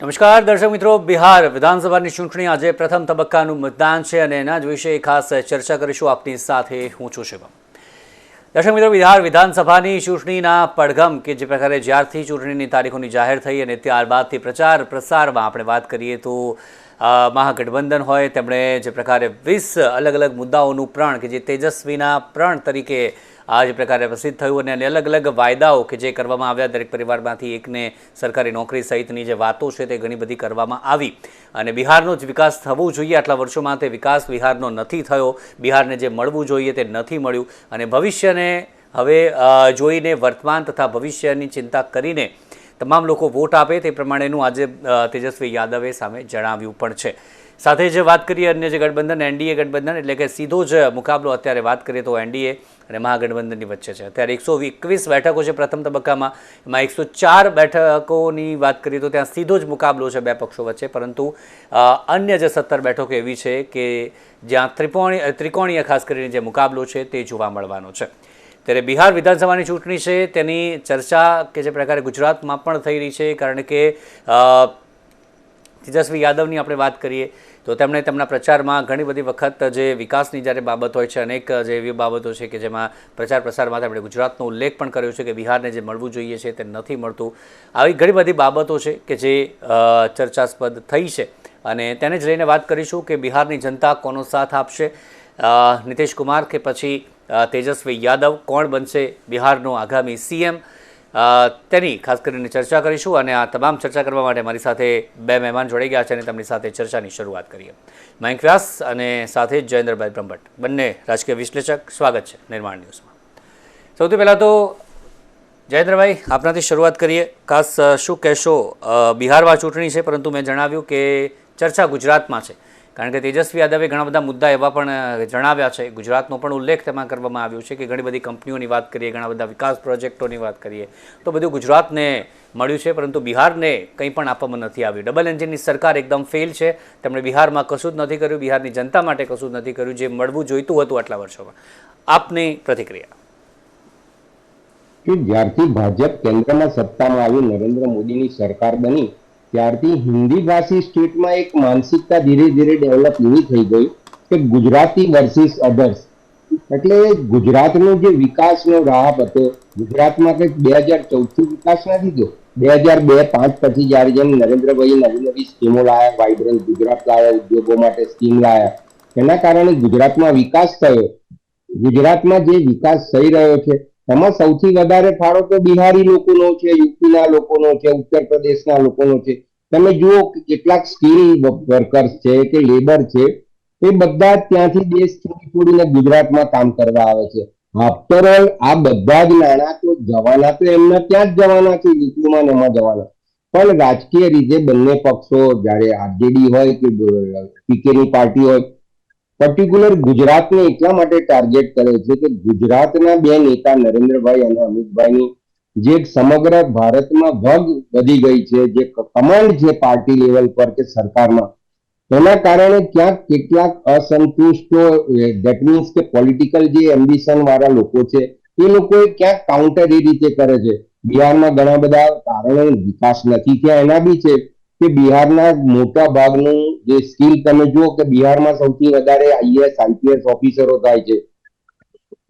નમસ્કાર દર્શક મિત્રો, બિહાર વિધાનસભાની ચૂંટણી આજે પ્રથમ તબક્કાનું મતદાન છે અને એના જ વિશે ખાસ ચર્ચા કરીશું આપની સાથે. હું છું શિવમ. દર્શક મિત્રો, બિહાર વિધાનસભાની ચૂંટણીના પડઘમ કે જે પ્રકારે જ્યારથી ચૂંટણીની તારીખોની જાહેર થઈ અને ત્યારબાદથી પ્રચાર પ્રસારમાં આપણે વાત કરીએ તો મહાગઠબંધન હોય તેમણે જે પ્રકારે 20 અલગ અલગ મુદ્દાઓનું પ્રણ કે જે તેજસ્વીના પ્રણ તરીકે આ જે પ્રકારે પ્રસિદ્ધ થયું અને અલગ અલગ વાયદાઓ કે જે કરવામાં આવ્યા, દરેક પરિવારમાંથી એકને સરકારી નોકરી સહિતની જે વાતો છે તે ઘણી બધી કરવામાં આવી અને બિહારનો જ વિકાસ થવો જોઈએ. આટલા વર્ષોમાં તે વિકાસ બિહારનો નથી થયો. બિહારને જે મળવું જોઈએ તે નથી મળ્યું અને ભવિષ્યને હવે જોઈને વર્તમાન તથા ભવિષ્યની ચિંતા કરીને તમામ લોકો વોટ આપે તે પ્રમાણેનું આજે તેજસ્વી યાદવે સામે જણાવ્યું પણ છે. સાથે જ વાત કરીએ અન્ય જે ગઠબંધન એનડીએ ગઠબંધન એટલે કે સીધો જ મુકાબલો અત્યારે વાત કરીએ તો એનડીએ અને મહાગઠબંધનની વચ્ચે છે. અત્યારે 121 બેઠકો છે પ્રથમ તબક્કામાં, એમાં 104 બેઠકોની વાત કરીએ તો ત્યાં સીધો જ મુકાબલો છે બે પક્ષો વચ્ચે, પરંતુ અન્ય જે 17 બેઠકો એવી છે કે જ્યાં ત્રિકોણીય ખાસ કરીને જે મુકાબલો છે તે જોવા મળવાનો છે. ત્યારે બિહાર વિધાનસભાની ચૂંટણી છે તેની ચર્ચા કે જે પ્રકારે ગુજરાતમાં પણ થઈ રહી છે, કારણ કે તેજસ્વી યાદવની આપણે વાત કરીએ તો તેમણે તેમના પ્રચારમાં ઘણી બધી વખત જે વિકાસની જ્યારે બાબત હોય છે, અનેક જે એવી બાબતો છે કે જેમાં પ્રચાર પ્રસારમાં તેમણે ગુજરાતનો ઉલ્લેખ પણ કર્યો છે કે બિહારને જે મળવું જોઈએ છે તે નથી મળતું. આવી ઘણી બધી બાબતો છે કે જે ચર્ચાસ્પદ થઈ છે અને તેને જ લઈને વાત કરીશું કે બિહારની જનતા કોનો સાથ આપશે, નીતિશ કુમાર કે પછી તેજસ્વી યાદવ, કોણ બનશે બિહારનો આગામી સીએમ, તેની ખાસ કરીને ચર્ચા કરીશું. અને આ તમામ ચર્ચા કરવા માટે મારી સાથે બે મહેમાન જોડાઈ ગયા છે અને તેમની સાથે ચર્ચાની શરૂઆત કરીએ. મયંક વ્યાસ અને સાથે જ જયેન્દ્રભાઈ બ્રહ્મભટ્ટ, બંને રાજકીય વિશ્લેષક. સ્વાગત છે નિર્માણ ન્યૂઝમાં. સૌથી પહેલાં તો જયેન્દ્રભાઈ, આપનાથી શરૂઆત કરીએ. ખાસ શું કહેશો, બિહારમાં ચૂંટણી છે પરંતુ મેં જણાવ્યું કે ચર્ચા ગુજરાતમાં છે, કારણ કે તેજસ્વી યાદવે ઘણા બધા મુદ્દા એવા પણ જણાવ્યા છે, ગુજરાતનો પણ ઉલ્લેખ તેમાં કરવામાં આવ્યો છે કે ઘણી બધી કંપનીઓની વાત કરીએ, ઘણા બધા વિકાસ પ્રોજેક્ટોની વાત કરીએ તો બધું ગુજરાતને મળ્યું છે, પરંતુ બિહારને કંઈ પણ આપવામાં નથી આવ્યું. ડબલ એન્જિનની સરકાર એકદમ ફેલ છે, તેમણે બિહારમાં કશું જ નથી કર્યું, બિહારની જનતા માટે કશું જ નથી કર્યું જે મળવું જોઈતું હતું આટલા વર્ષોમાં. આપની પ્રતિક્રિયા? જ્યારથી ભાજપ કેન્દ્રમાં સત્તામાં આવી, નરેન્દ્ર મોદીની સરકાર બની, ત્યારથી હિન્દી ભાષી સ્ટેટમાં એક માનસિકતા ધીરે ધીરે ડેવલપ એવી થઈ ગઈ કે ગુજરાતી વર્સિસ અધર્સ. એટલે ગુજરાતનો જે વિકાસનો રાહ હતો, ગુજરાતમાં કંઈક 2014 વિકાસ નથી થયો. 2002-5 પછી જયારે જેમ નરેન્દ્રભાઈ નવી નવી સ્કીમો લાયા, વાઇબ્રન્ટ ગુજરાત લાયા, ઉદ્યોગો માટે સ્કીમ લાયા, એના કારણે ગુજરાતમાં વિકાસ થયો. ગુજરાતમાં જે વિકાસ થઈ રહ્યો છે એમાં સૌથી વધારે ફાળો તો બિહારી લોકોનો છે, યુપીના લોકોનો છે, ઉત્તર પ્રદેશના લોકોનો છે. તમે જુઓ કે કેટલાક સ્કિલ વર્કર્સ છે કે લેબર છે, એ બધા ત્યાંથી દેશ છોડીને ગુજરાતમાં કામ કરવા આવે છે. આફ્ટર ઓલ આ બધા જ નાણાં તો જવાના તો એમના ત્યાં જ જવાના છે, યુપીમાં ને એમાં જવાના. પણ રાજકીય રીતે બંને પક્ષો, જયારે આરજેડી હોય કે પીકેની પાર્ટી હોય, પર્ટિક્યુલર ગુજરાતને એટલા માટે ટાર્ગેટ કરે છે કે ગુજરાતના બે નેતા નરેન્દ્રભાઈ અને અમિતભાઈની જે સમગ્ર ભારતમાં ભગ વધી ગઈ છે, જે કમાન્ડ છે પાર્ટી લેવલ પર કે સરકારમાં, એના કારણે ક્યાંક કેટલાક અસંતુષ્ટો, ધેટ મીન્સ કે પોલિટિકલ જે એમ્બિશન વાળા લોકો છે એ લોકોએ ક્યાંક કાઉન્ટર એ રીતે કરે છે. બિહારમાં ઘણા બધા કારણો વિકાસ નથી થયા એના બી છે કે બિહારના મોટા ભાગનું જે સ્કિલ, તમે જુઓ કે બિહારમાં સૌથી વધારે આઈએએસ આઈપીએસ ઓફિસરો થાય છે,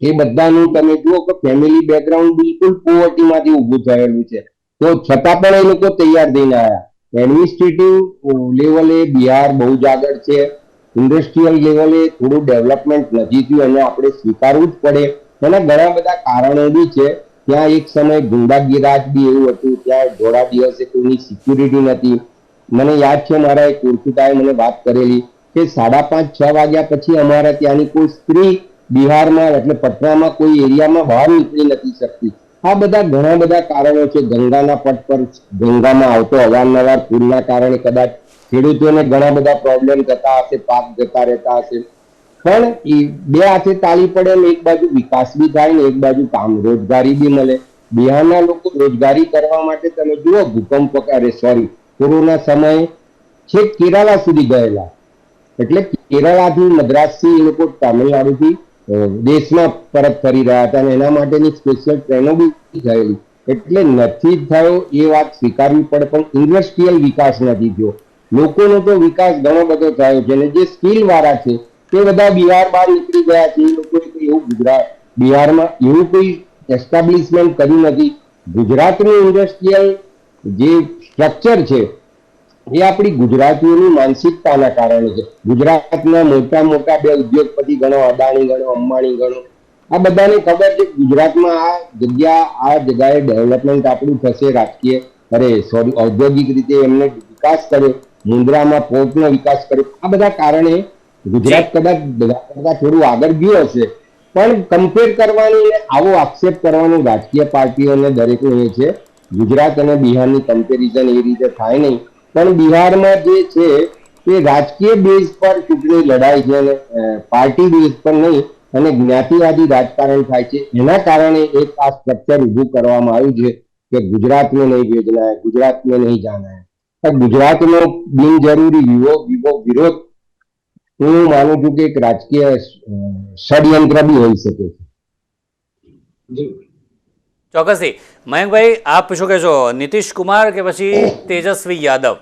એ બધાનું તમે જુઓ કે ફેમિલી બેકગ્રાઉન્ડ બિલકુલ પોવર્ટીમાંથી ઊભું થયેલું છે, તો છતાં પણ એ લોકો તૈયાર થઈને આવ્યા. એડમિનિસ્ટ્રેટિવ લેવલે બિહાર બહુ જ આગળ છે, ઇન્ડસ્ટ્રીયલ લેવલે થોડું ડેવલપમેન્ટ નથી થયું અને આપણે સ્વીકારવું જ પડે. એના ઘણા બધા કારણો બી છે. ત્યાં એક સમય ગુંડાગીરાજ બી એવું હતું, ત્યાં થોડા દિવસે કોઈની સિક્યુરિટી નથી. મને યાદ છે મારા એક ઓળખીતાએ મને વાત કરેલી કે 5:30-6 વાગ્યા પછી અમારા ત્યાંની કોઈ સ્ત્રી બિહારમાં એટલે પટનામાં કોઈ એરિયામાં બહાર નીકળી નથી શકતી. આ બધા ઘણા બધા કારણો છે. ગંગાના પટ પર ગંગામાં આવતો અવારનવાર પૂરના કારણે કદાચ ખેડૂતોને ઘણા બધા પ્રોબ્લેમ થતા હશે, પાક જતા રહેતા હશે. પણ બે હાથે તાળી પડે ને એક બાજુ વિકાસ બી થાય ને એક બાજુ કામ રોજગારી બી મળે. બિહારના લોકો રોજગારી કરવા માટે તમે જુઓ, ભૂકંપ કોરોના સમયે છેક કેરાલા સુધી ગયેલા, એટલે કેરાલાથી મદ્રાસથી એ લોકો તામિલનાડુથી દેશમાં પરત ફરી રહ્યા હતા અને એના માટેની સ્પેશિયલ ટ્રેનો બી થયેલી. એટલે નથી થયો એ વાત સ્વીકારવી પડે, પણ ઇન્ડસ્ટ્રીયલ વિકાસ નથી થયો. લોકોનો તો વિકાસ ઘણો બધો થયો છે, અને જે સ્કિલ વાળા છે તે બધા બિહાર બહાર નીકળી ગયા છે. એ લોકોએ તો એવું બિહારમાં એવું કોઈ એસ્ટાબ્લિશમેન્ટ કર્યું નથી. ગુજરાતનું ઇન્ડસ્ટ્રીયલ જે સ્ટ્રક્ચર છે એ આપણી ગુજરાતીઓની માનસિકતાના કારણે છે. ગુજરાતના મોટા મોટા બે ઉદ્યોગપતિ ગણો, અદાણી ગણો, અંબાણી ગણો, આ બધાને ખબર છે ગુજરાતમાં આ જગ્યાએ ડેવલપમેન્ટ આપણું થશે, રાજકીય સોરી ઔદ્યોગિક રીતે એમને વિકાસ કર્યો, મુન્દ્રામાં પોર્ટનો વિકાસ કર્યો. આ બધા કારણે ગુજરાત કદાચ બધા કરતા થોડું આગળ ગયું હશે, પણ કમ્પેર કરવાની આવો આક્ષેપ કરવાનું રાજકીય પાર્ટીઓને દરેકને એ છે. ગુજરાત અને બિહારની કમ્પેરિઝન એ રીતે થાય નહીં, પણ બિહારમાં જે છે તે રાજકીય બેઝ પર ચૂંટણી લડાય છે અને પાર્ટી બેઝ પર નહીં, અને જ્ઞાતિવાદી રાજકારણ થાય છે. એના કારણે એક આ સ્ટ્રક્ચર ઊભું કરવામાં આવ્યું છે કે ગુજરાત में नहीं भेजना है, ગુજરાત में नहीं जाना है. ગુજરાતનો બિનજરૂરી વિરોધ હું માનું છું કે એક રાજકીય ષડયંત્ર બી હોઈ શકે છે. ચોક્કસથી મયંકભાઈ, આપ શું કહેશો, નીતિશ કુમાર કે પછી તેજસ્વી યાદવ?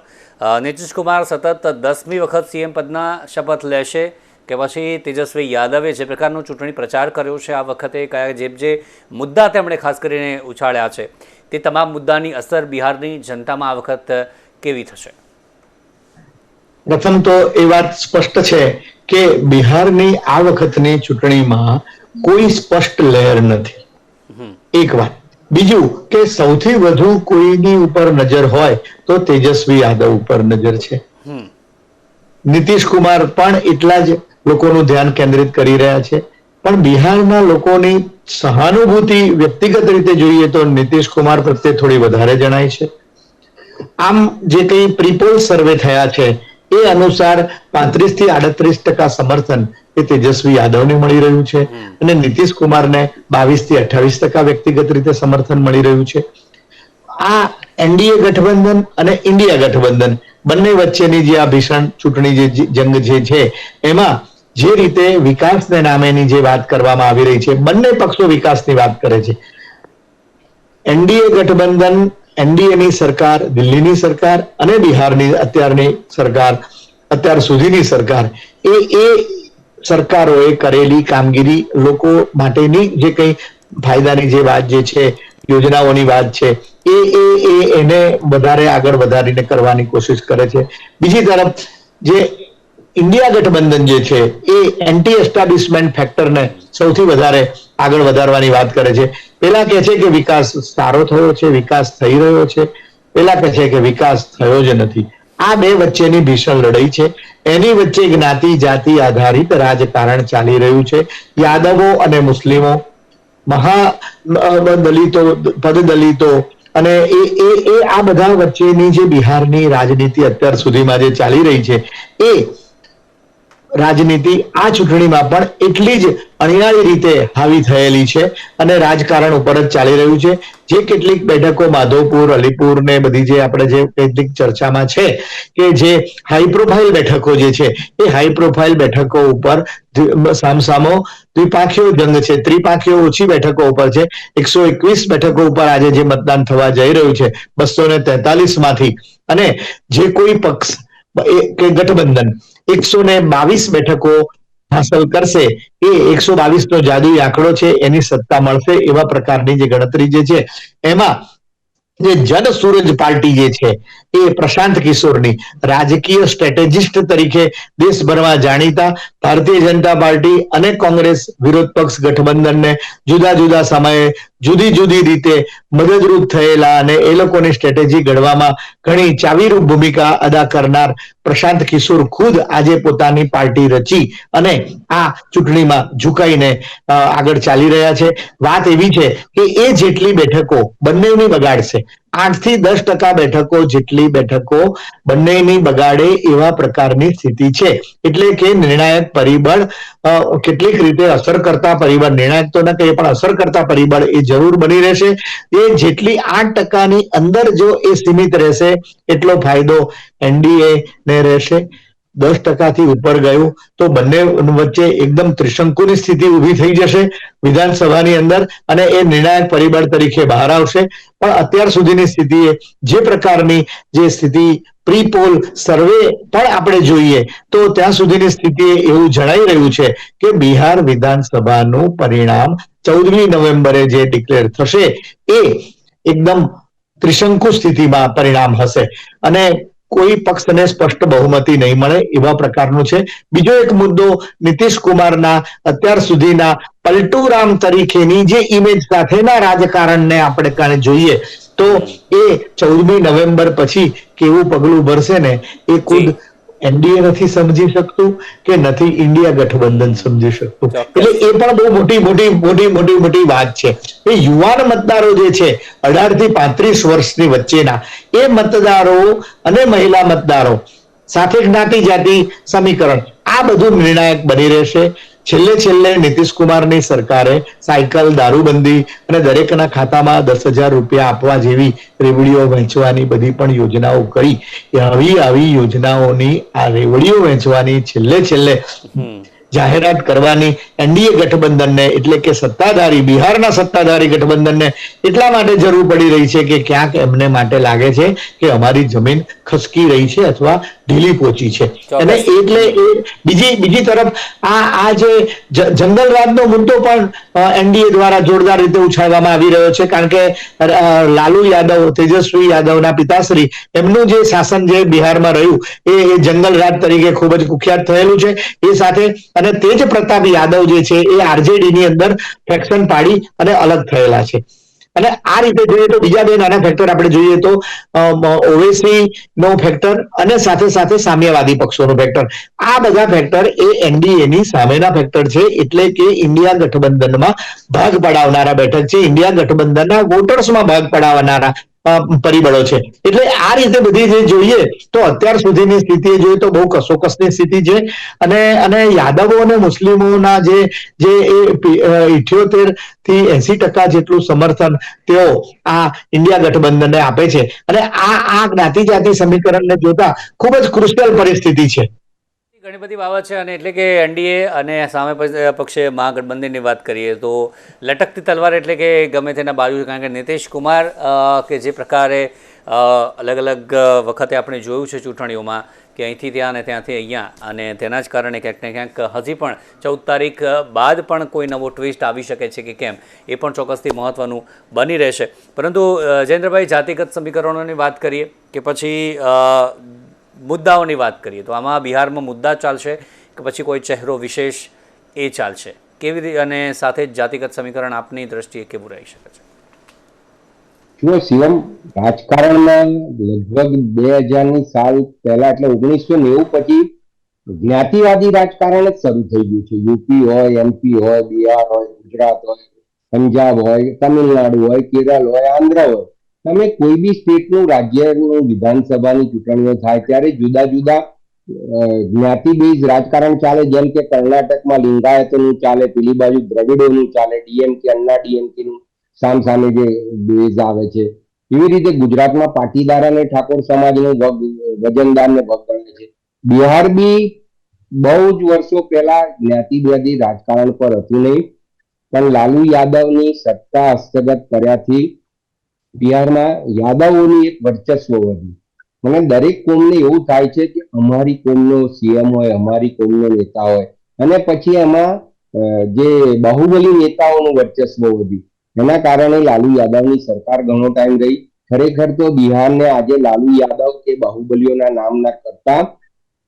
નીતિશ કુમાર સતત 10મી વખત સીએમ પદના શપથ લેશે કે પછી તેજસ્વી યાદવે જે પ્રકારનો ચૂંટણી પ્રચાર કર્યો છે આ વખતે, કયા જે મુદ્દા તેમણે ખાસ કરીને ઉછાળ્યા છે તે તમામ મુદ્દાની અસર બિહારની જનતામાં આ વખત કેવી થશે? પ્રથમ તો એ વાત સ્પષ્ટ છે કે બિહારની આ વખતની ચૂંટણીમાં કોઈ સ્પષ્ટ લહેર નથી, એક વાત. બીજું કે સૌથી વધુ કોઈની ઉપર નજર હોય તો તેજસ્વી યાદવ ઉપર નજર છે. નીતિશ કુમાર પણ એટલા જ લોકોનું ધ્યાન કેન્દ્રિત કરી રહ્યા છે, પણ બિહારના લોકોની સહાનુભૂતિ વ્યક્તિગત રીતે જોઈએ તો નીતિશ કુમાર પ્રત્યે થોડી વધારે જણાય છે. આમ જે કંઈ પ્રીપોલ સર્વે થયા છે એ અનુસાર 35 થી 38% સમર્થન એ તેજસ્વી યાદવને મળી રહ્યું છે, અને નીતિશ કુમારને 22 થી 28% વ્યક્તિગત રીતે સમર્થન મળી રહ્યું છે. આ એનડીએ ગઠબંધન અને ઇન્ડિયા ગઠબંધન બંને વચ્ચેની જે આ ભીષણ ચૂંટણી જે જંગ જે છે એમાં જે રીતે વિકાસને નામેની જે વાત કરવામાં આવી રહી છે, બંને પક્ષો વિકાસની વાત કરે છે. એનડીએ ગઠબંધન, એનડીએની સરકાર, દિલ્હીની સરકાર અને બિહારની અત્યારની સરકાર, અત્યાર સુધીની સરકાર, એ સરકારોએ કરેલી કામગીરી, લોકો માટેની જે કંઈ ફાયદાની જે વાત જે છે, યોજનાઓની વાત છે, એને વધારે આગળ વધારીને કરવાની કોશિશ કરે છે. બીજી તરફ જે ઇન્ડિયા ગઠબંધન જે છે એ એન્ટી એસ્ટાબ્લિશમેન્ટ ફેક્ટરને સૌથી વધારે આગળ વધારવાની વાત કરે છે. પેલા કહે છે કે વિકાસ સારો થયો છે, વિકાસ થઈ રહ્યો છે, પેલા કહે છે કે વિકાસ થયો જ નથી. આ બે વચ્ચેની ભીષણ લડાઈ છે. એની વચ્ચે જ્ઞાતિ જાતિ આધારિત રાજકારણ ચાલી રહ્યું છે. યાદવો અને મુસ્લિમો, દલિતો, પદદલિતો અને એ આ બધા વચ્ચેની જે બિહારની રાજનીતિ અત્યાર સુધીમાં જે ચાલી રહી છે એ રાજનીતિ આ ચૂંટણીમાં પણ એટલી જ અણિયાળી રીતે હાવી થયેલી છે અને રાજકારણ ઉપર જ ચાલી રહ્યું છે. જે કેટલીક બેઠકો માધવપુર, અલીપુર ને બધી જે આપણે જે કેટલીક ચર્ચામાં છે કે જે હાઈ પ્રોફાઇલ બેઠકો જે છે એ હાઈ પ્રોફાઇલ બેઠકો ઉપર સામસામો દ્વિપાંખીયો જંગ છે. ત્રિપાંખીયો ઓછી બેઠકો ઉપર છે. 121 બેઠકો ઉપર આજે જે મતદાન થવા જઈ રહ્યું છે 243 માંથી, અને જે કોઈ પક્ષ કે ગઠબંધન 122 બેઠકો હાંસલ કરશે એ 122 નો જાદુઈ આંકડો છે, એની સત્તા મળશે એવા પ્રકારની જે ગણતરી જે છે એમાં જે જન સૂરજ પાર્ટી જે છે એ પ્રશાંત કિશોરની રાજકીય સ્ટ્રેટેજિસ્ટ તરીકે દેશભરમાં જાણીતા ભારતીય જનતા પાર્ટી અને કોંગ્રેસ વિરોધ પક્ષ ગઠબંધનને જુદા જુદા સમયે જુદી જુદી રીતે મદદરૂપ થયેલા અને એ લોકોની સ્ટ્રેટેજી ઘડવામાં ઘણી ચાવીરૂપ ભૂમિકા અદા કરનાર પ્રશાંત કિશોર ખુદ આજે પોતાની પાર્ટી રચી અને આ ચૂંટણીમાં ઝુકાઈને આગળ ચાલી રહ્યા છે. વાત એવી છે કે એ જેટલી બેઠકો બંનેની બગાડશે, 8 થી 10% બેઠકો જેટલી બેઠકો બંનેની બગાડે એવા પ્રકારની સ્થિતિ છે. એટલે કે નિર્ણાયક પરિબળ, કેટલીક રીતે અસર કરતા પરિબળ, નિર્ણાયક તો ન કહીએ પણ અસર કરતા પરિબળ એ જરૂર બની રહેશે. એ જેટલી 8%ની અંદર જો એ સીમિત રહેશે એટલો ફાયદો એનડીએ ને રહેશે. 10% ઉપર ગયું તો બંને વચ્ચે એકદમ ત્રિશંકુની સ્થિતિ ઊભી થઈ જશે વિધાનસભાની અંદર અને એ નિર્ણાયક પરિબળ તરીકે બહાર આવશે. પણ અત્યાર સુધીની સ્થિતિએ જે પ્રકારની જે સ્થિતિ પ્રી પોલ સર્વે પણ આપણે જોઈએ તો ત્યાં સુધીની સ્થિતિએ એવું જણાઈ રહ્યું છે કે બિહાર વિધાનસભાનું પરિણામ 14મી નવેમ્બરે જે ડિક્લેર થશે એ એકદમ ત્રિશંકુ સ્થિતિમાં પરિણામ હશે અને કોઈ પક્ષને સ્પષ્ટ બહુમતી નહીં મળે એવા પ્રકારનું છે. બીજો એક મુદ્દો નીતિશ કુમારના અત્યાર સુધીના પલટુરામ તરીકેની જે ઇમેજ સાથેના રાજકારણને આપણે જોઈએ તો એ 14મી નવેમ્બર પછી કેવું પગલું ભરશે ને એ ખુદ એનડીએ નથી સમજી શકતું કે નથી ઇન્ડિયા ગઠબંધન સમજી શકતું. એટલે એ પણ બહુ મોટી વાત છે. એ યુવાન મતદારો જે છે 18 થી 35 વર્ષની વચ્ચેના એ મતદારો અને મહિલા મતદારો સાથે જ્ઞાતિ જાતિ સમીકરણ આ બધું નિર્ણાયક બની રહેશે. છેલ્લે નીતિશ કુમારની સરકારે સાયકલ, દારૂબંધી અને દરેકના ખાતામાં 10,000 રૂપિયા આપવા જેવી રેવડીઓ વહેંચવાની બધી પણ યોજનાઓ કરી. આવી યોજનાઓની આ રેવડીઓ વહેંચવાની છેલ્લે જાહેરાત કરવાની એનડીએ ગઠબંધનને એટલે કે સત્તાધારી બિહારના સત્તાધારી ગઠબંધનને એટલા માટે જરૂર પડી રહી છે કે ક્યાંક એમને માટે લાગે છે કે અમારી જમીન ખસકી રહી છે અથવા ઢીલી પહોંચી છે. અને એટલે બીજી તરફ આ જે જંગલરાજનો મુદ્દો પણ એનડીએ દ્વારા જોરદાર રીતે ઉછાળવામાં આવી રહ્યો છે કારણ કે લાલુ યાદવ, તેજસ્વી યાદવના પિતાશ્રી એમનું જે શાસન જે બિહારમાં રહ્યું એ જંગલરાજ તરીકે ખૂબ જ કુખ્યાત થયેલું છે. એ સાથે અને તેજ પ્રતાપ યાદવ જે છે એ આરજેડી ની અંદર ફેક્શન પાડી અને અલગ થયેલા છે. અને આ રીતે જોઈએ તો બીજા બે નાના ફેક્ટર આપણે જોઈએ તો ઓવેસી નો ફેક્ટર અને સાથે સામ્યવાદી પક્ષોનો ફેક્ટર આ બધા ફેક્ટર એ એનડીએ ની સામેના ફેક્ટર છે. એટલે કે ઇન્ડિયા ગઠબંધનમાં ભાગ પડાવનારા બેઠક છે. ઇન્ડિયા ગઠબંધનના વોટર્સમાં ભાગ પડાવનારા પરિબળો છે. એટલે આ રીતે બધી જે જોઈએ તો અત્યાર સુધીની સ્થિતિ જોઈએ તો બહુ કસોકસની સ્થિતિ છે અને યાદવો અને મુસ્લિમોના જે 78 થી 80% જેટલું સમર્થન તેઓ આ ઇન્ડિયા ગઠબંધનને આપે છે અને આ જ્ઞાતિ જાતિ સમીકરણને જોતા ખૂબ જ ક્રુશિયલ પરિસ્થિતિ છે. ઘણી બધી બાબત છે અને એટલે કે એનડીએ અને સામે પક્ષે મહાગઠબંધનની વાત કરીએ તો લટકતી તલવાર એટલે કે ગમે તેના બાજુ, કારણ કે નીતિશ કુમાર કે જે પ્રકારે અલગ વખતે આપણે જોયું છે ચૂંટણીઓમાં કે અહીંથી ત્યાં અને ત્યાંથી અહીંયા અને તેના જ કારણે ક્યાંક ને ક્યાંક હજી પણ 14 તારીખ બાદ પણ કોઈ નવો ટ્વિસ્ટ આવી શકે છે કે કેમ એ પણ ચોક્કસથી મહત્ત્વનું બની રહેશે. પરંતુ જયેન્દ્રભાઈ, જાતિગત સમીકરણોની વાત કરીએ કે પછી મુદ્દાઓની વાત કરીએ તો આમાં બિહારમાં મુદ્દા ચાલશે કે પછી કોઈ ચહેરો વિશેષ એ ચાલશે કેવી રીતે અને સાથે જ જાતિગત સમીકરણ આપની દ્રષ્ટિએ કેવું રહી શકે છે? જુઓ શિવમ, રાજકારણમાં લગભગ 2000ની સાલ પહેલા એટલે 1990 પછી જ્ઞાતિવાદી રાજકારણ જ શરૂ થઈ ગયું છે. યુપી હોય, એમપી હોય, બિહાર હોય, ગુજરાત હોય, પંજાબ હોય, તમિલનાડુ હોય, કેરળ હોય, આંધ્ર હોય, તમે કોઈ બી સ્ટેટનું રાજ્યનું વિધાનસભાની ચૂંટણીઓ થાય ત્યારે જુદા જુદા જ્ઞાતિ બેઝ રાજકારણ ચાલે. જેમ કે કર્ણાટકમાં લિંગાયતોનું ચાલે, પેલી બાજુ દ્રવિડોનું ચાલે, ડીએમકે અન્ના ડીએમકેનું સામે જે બેઝ આવે છે. એવી રીતે ગુજરાતમાં પાટીદાર અને ઠાકોર સમાજનું વજનદાર ને ભગ ગણે છે. બિહાર બી બહુ જ વર્ષો પહેલા જ્ઞાતિવાદી રાજકારણ પર હતું નહીં, પણ લાલુ યાદવની સત્તા હસ્તગત કર્યાથી બિહારમાં યાદવોની એક વર્ચસ્વ વધ્યું. મને દરેક કોમને એવું થાય છે કે અમારી કોમનો સીએમ હોય, અમારી કોમનો નેતા હોય, અને પછી એમાં જે બાહુબલી નેતાઓનું વર્ચસ્વ વધ્યું. એના કારણે લાલુ યાદવની સરકાર ઘણો ટાઈમ રહી. ખરેખર તો બિહારને આજે લાલુ યાદવ કે બાહુબલીઓના નામના કરતા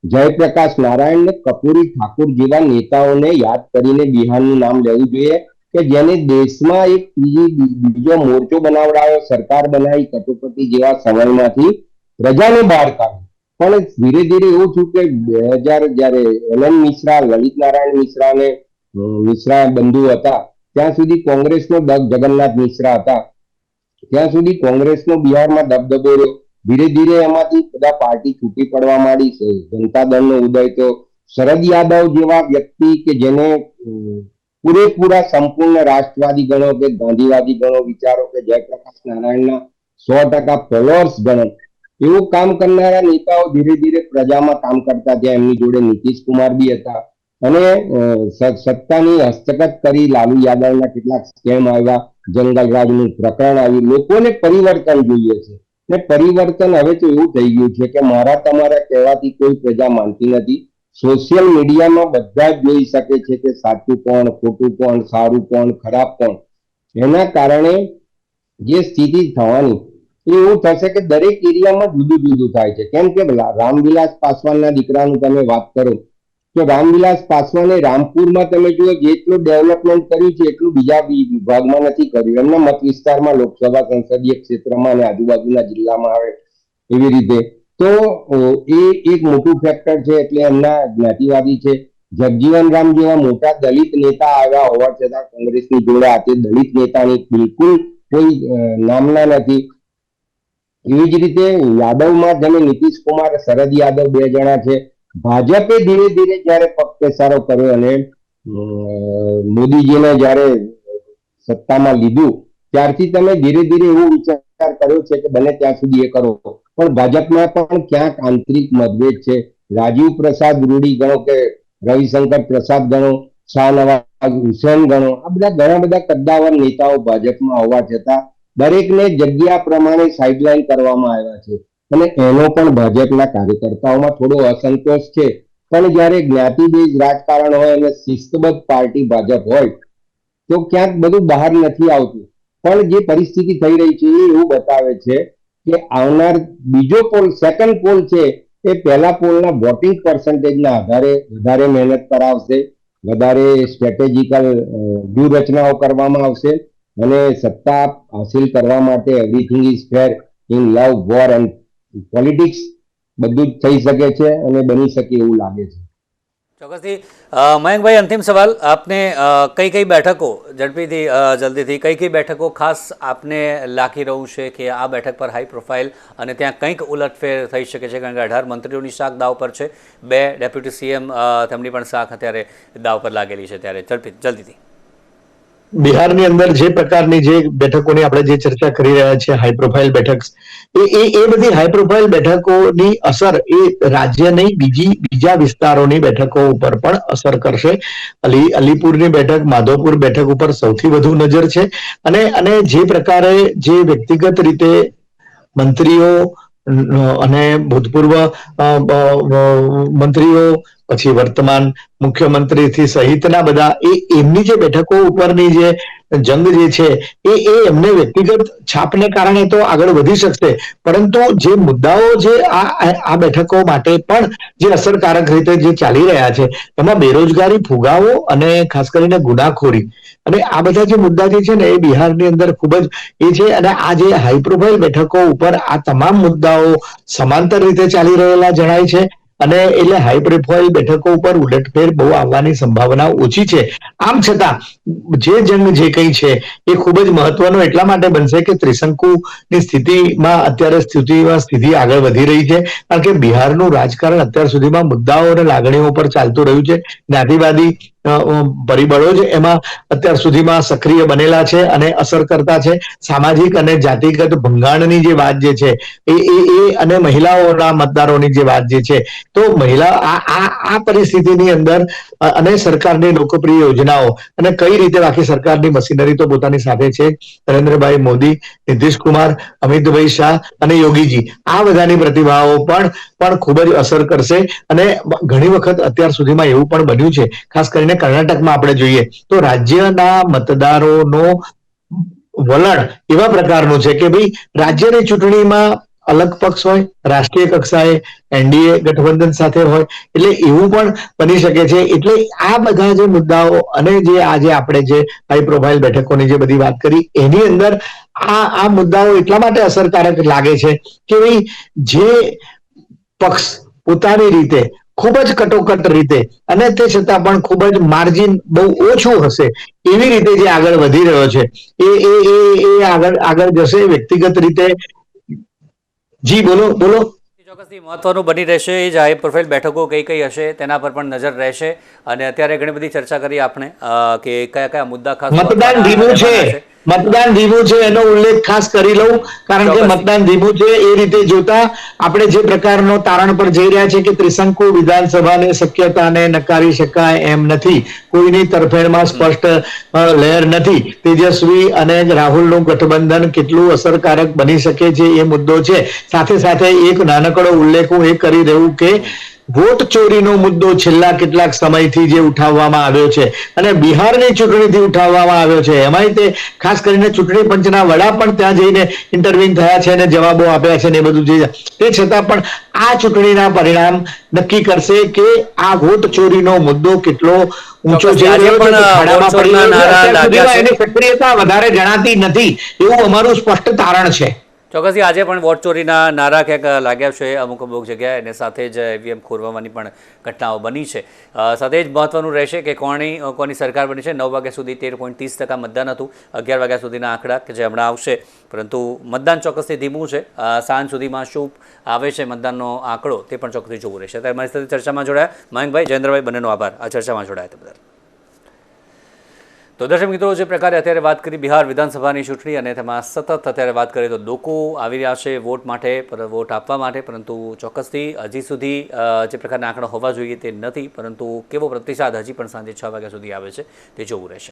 જયપ્રકાશ નારાયણ ને કપૂરી ઠાકુર જેવા નેતાઓને યાદ કરીને બિહારનું નામ લેવું જોઈએ કે જેને દેશમાં એક બીજો મોરચો બનાવડાયો, સરકાર બનાવી કટોકટી જેવા સમયમાંથી પ્રજાને બહાર કાઢી. પણ ધીરે ધીરે એવું થયું કે 2000 જયારે એલએન મિશ્રા, લલિત નારાયણ મિશ્રા અને મિશ્રા બંધુ હતા ત્યાં સુધી કોંગ્રેસનો જગન્નાથ મિશ્રા હતા ત્યાં સુધી કોંગ્રેસનો બિહારમાં દબદબો રહ્યો. ધીરે ધીરે એમાંથી બધા પાર્ટી છૂટી પડવા માંડી છે. જનતા દળનો ઉદય તો શરદ યાદવ જેવા વ્યક્તિ કે જેને પૂરેપૂરા સંપૂર્ણ રાષ્ટ્રવાદી ગણો કે ગાંધીવાદી ગણો વિચારો કે જયપ્રકાશ નારાયણના 100% ફોલોઅર્સ ગણો, એવું કામ કરનારા નેતાઓ ધીરે ધીરે પ્રજામાં કામ કરતા થયા. એમની જોડે નીતિશ કુમાર બી હતા અને સત્તાની હસ્તગત કરી લાલુ યાદવના કેટલાક સ્કેમ આવ્યા, જંગલરાજનું પ્રકરણ આવ્યું. લોકોને પરિવર્તન જોઈએ છે ને પરિવર્તન હવે તો એવું થઈ ગયું છે કે મારા તમારા કહેવાથી કોઈ પ્રજા માનતી નથી. સોશિયલ મીડિયામાં બધા જ જોઈ શકે છે કે સાચું કોણ, ખોટું કોણ, સારું કોણ, ખરાબ કોણ. એના કારણે જે સ્થિતિ થવાની એવું થશે કે દરેક એરિયામાં જુદું જુદું થાય છે. કેમ કે રામવિલાસ પાસવાનના દીકરાનું તમે વાત કરો તો રામવિલાસ પાસવાને રામપુરમાં તમે જુઓ જેટલું ડેવલપમેન્ટ કર્યું છે એટલું બીજા વિભાગમાં નથી કર્યું. એમના મત વિસ્તારમાં, લોકસભા સંસદીય ક્ષેત્રમાં અને આજુબાજુના જિલ્લામાં આવે એવી રીતે. તો એ એક મોટું ફેક્ટર છે. એટલે એમના જ્ઞાતિવાદી છે. જગજીવન રામ જેવા મોટા દલિત નેતા આવ્યા હોવા છતાં કોંગ્રેસની જોડે આજે દલિત નેતાની બિલકુલ કોઈ નામના નથી. એવી જ રીતે યાદવમાં તમે નીતિશ કુમાર, શરદ યાદવ બે જણા છે. ભાજપે ધીરે ધીરે જયારે પગ પેસારો કર્યો અને મોદીજીને જયારે સત્તામાં લીધું ત્યારથી તમે ધીરે ધીરે એવો વિચાર કર્યો છે કે બને ત્યાં સુધી એ કરો. પણ ભાજપમાં પણ ક્યાંક આંતરિક મતભેદ છે. રાજીવ પ્રસાદ રૂડી ગણો કે રવિશંકર પ્રસાદ ગણો, શાહનવાઝ હુસેન ગણો, આ બધા ઘણા બધા કદ્દાવર નેતાઓ ભાજપમાં હોવા છતાં દરેકને જગ્યા પ્રમાણે સાઇડલાઇન કરવામાં આવ્યા છે અને એનો પણ ભાજપના કાર્યકર્તાઓમાં થોડો અસંતોષ છે. પણ જયારે જ્ઞાતિ બેઝ રાજકારણ હોય અને શિસ્તબદ્ધ પાર્ટી ભાજપ હોય તો ક્યાંક બધું બહાર નથી આવતું. પણ જે પરિસ્થિતિ થઈ રહી છે એ એવું બતાવે છે કે આવનાર બીજો પોલ, સેકન્ડ પોલ છે એ પહેલા પોલના વોટિંગ પર્સન્ટેજના આધારે વધારે મહેનત કરાવશે, વધારે સ્ટ્રેટેજિકલ વ્યૂહરચનાઓ કરવામાં આવશે અને સત્તા હાસિલ કરવા માટે everything is fair in love, war and politics બધું જ થઈ શકે છે અને બની શકે એવું લાગે છે. ચોક્કસથી. મયંકભાઈ, અંતિમ સવાલ આપને, કઈ કઈ બેઠકો ઝડપીથી જલ્દીથી કઈ કઈ બેઠકો ખાસ આપને લાગી રહ્યું છે કે આ બેઠક પર હાઈ પ્રોફાઇલ અને ત્યાં કંઈક ઉલટફેર થઈ શકે છે? કારણ કે 18 મંત્રીઓની શાખ દાવ પર છે, 2 ડેપ્યુટી સીએમ તેમની પણ શાખ અત્યારે દાવ પર લાગેલી છે. ત્યારે જલ્દીથી બિહારની અંદર જે પ્રકારની જે બેઠકોની આપણે જે ચર્ચા કરી રહ્યા છીએ, હાઈ પ્રોફાઇલ બેઠક, એ બધી હાઈ પ્રોફાઇલ બેઠકોની અસર એ રાજ્યની બીજા વિસ્તારોની બેઠકો ઉપર પણ અસર કરશે. અલીપુરની બેઠક, માધોપુર બેઠક ઉપર સૌથી વધુ નજર છે અને જે પ્રકારે જે વ્યક્તિગત રીતે મંત્રીઓ અને ભૂતપૂર્વ મંત્રીઓ, પછી વર્તમાન મુખ્યમંત્રીથી સહિતના બધા એમની જે બેઠકો ઉપરની જે જંગ જે છે એ એમને વ્યક્તિગત છાપને કારણે તો આગળ વધી શકશે, પરંતુ જે મુદ્દાઓ જે આ બેઠકો માટે પણ જે અસરકારક રીતે જે ચાલી રહ્યા છે એમાં બેરોજગારી, ફુગાવો અને ખાસ કરીને ગુનાખોરી અને આ બધા જે મુદ્દા જે છે ને એ બિહારની અંદર ખૂબ જ એ છે. અને આ જે હાઈ પ્રોફાઇલ બેઠકો ઉપર આ તમામ મુદ્દાઓ સમાંતર રીતે ચાલી રહેલા જણાય છે અને એટલે હાઈ પ્રોફાઇલ બેઠકો ઉપર ઉલટફેર બહુ આવવાની સંભાવના ઓછી છે. આમ છતાં જે જંગ જે કંઈ છે એ ખૂબ જ મહત્વનો એટલા માટે બનશે કે ત્રિશંકુની સ્થિતિમાં અત્યારે સ્થિતિ આગળ વધી રહી છે, કારણ કે બિહારનું રાજકારણ અત્યાર સુધીમાં મુદ્દાઓ અને લાગણીઓ ઉપર ચાલતું રહ્યું છે. જ્ઞાતિવાદી પરિબળો જ એમાં અત્યાર સુધીમાં સક્રિય બનેલા છે અને અસર કરતા છે. સામાજિક અને જાતિગત ભંગાણની જે વાત જે છે એ અને મહિલાઓના મતદારોની જે વાત જે છે, તો મહિલા આ પરિસ્થિતિની અંદર અને સરકારની લોકપ્રિય યોજનાઓ અને કઈ રીતે આખી સરકારની મશીનરી તો પોતાની સાથે છે. નરેન્દ્રભાઈ મોદી, નીતિશ કુમાર, અમિતભાઈ શાહ અને યોગીજી, આ બધાની પ્રતિભાઓ પણ ખૂબ જ અસર કરશે. અને ઘણી વખત અત્યાર સુધીમાં એવું પણ બન્યું છે, ખાસ કરીને કર્ણાટકમાં આપણે જોઈએ તો રાજ્યના મતદારોનો વલણ એવા પ્રકારનું છે કે ભાઈ રાજ્યની ચૂંટણીમાં અલગ પક્ષ હોય, રાષ્ટ્રીય કક્ષાએ એનડીએ ગઠબંધન સાથે હોય, એટલે એવું પણ બની શકે છે. એટલે આ બધા જે મુદ્દાઓ અને જે આજે આપણે જે હાઈ પ્રોફાઇલ બેઠકોની જે બધી વાત કરી એની અંદર આ મુદ્દાઓ એટલા માટે અસરકારક લાગે છે કે ભાઈ જે પક્ષ પોતાની રીતે ખૂબ જ કટોકટ રીતે અને તે છતાં પણ ખૂબ જ માર્જિન બહુ ઓછું હશે એવી રીતે જે આગળ વધી રહ્યો છે એ આગળ જશે વ્યક્તિગત રીતે. જી બોલો. ચોક્કસથી મહત્વનું બની રહેશે. એ જ હાઈ પ્રોફાઇલ બેઠકો કઈ કઈ હશે તેના પર પણ નજર રહેશે. અને અત્યારે ઘણી બધી ચર્ચા કરી આપણે કે કયા કયા મુદ્દા ખાસ મતદાન ધીમું છે. મતદાન ધીમું છે એનો ઉલ્લેખ ખાસ કરી લઉં, કારણ કે ચોક્કસ. મતદાન ધીમું છે એ રીતે જોતા આપણે જે પ્રકારનો તારણ પર જઈ રહ્યા છે કે ત્રિશંકુ વિધાનસભાની શક્યતાને નકારી શકાય એમ નથી. કોઈની તરફેણમાં સ્પષ્ટ લહેર નથી. તેજસ્વી અને રાહુલનું ગઠબંધન કેટલું અસરકારક બની શકે છે એ મુદ્દો છે. સાથે સાથે એક નાનકડો ઉલ્લેખ હું એ કરી રહ્યું કે વોટ ચોરીનો મુદ્દો છેલ્લા કેટલાક સમયથી જે ઉઠાવવામાં આવ્યો છે અને બિહારની ચૂંટણીથી ઉઠાવવામાં આવ્યો છે, એમાંય તે ખાસ કરીને ચૂંટણી પંચના વડા પણ ત્યાં જઈને ઇન્ટરવ્યુ થયા છે અને જવાબો આપ્યા છે ને એ બધું જે તે છતાં પણ આ ચૂંટણીના પરિણામ નક્કી કરશે કે આ વોટ ચોરીનો મુદ્દો કેટલો ઊંચો ચોક્કસ. જઈ આજે રહ્યો છે, પણ ખાડામાં વોટ પડી ચોરના રહ્યો છે. નારા અત્યાર લાગ્યા સુધીમાં છે. એની સક્રિયતા વધારે જણાતી નથી એવું અમારું સ્પષ્ટ તારણ છે. ચોક્કસથી આજે પણ વોટ ચોરીના નારા ક્યાંક લાગ્યા છે અમુક જગ્યાએ, અને સાથે જ ઈવીએમ ખોરવવાની પણ ઘટનાઓ બની છે. સાથે જ મહત્વનું રહેશે કે કોની સરકાર બની છે. 9 વાગ્યા સુધી 13.30% મતદાન હતું. 11 વાગ્યા સુધીના આંકડા કે જે હમણાં આવશે, પરંતુ મતદાન ચોક્કસથી ધીમું છે. સાંજ સુધીમાં શું આવે છે મતદાનનો આંકડો તે પણ ચોક્કસથી જોવું રહેશે. ત્યારે મારી સાથે ચર્ચામાં જોડાયા મયંકભાઈ, જયેન્દ્રભાઈ, બંનેનો આભાર આ ચર્ચામાં જોડાયા તે બદલ. તો દર્શક મિત્રો, જે પ્રકારે અત્યારે વાત કરી બિહાર વિધાનસભાની ચૂંટણી અને તેમાં સતત અત્યારે વાત કરીએ તો લોકો આવી રહ્યા છે વોટ માટે, વોટ આપવા માટે, પરંતુ ચોક્કસથી હજી સુધી જે પ્રકારના આંકડા હોવા જોઈએ તે નથી. પરંતુ કેવો પ્રતિસાદ હજી પણ સાંજે 6 વાગ્યા સુધી આવે છે તે જોવું રહેશે.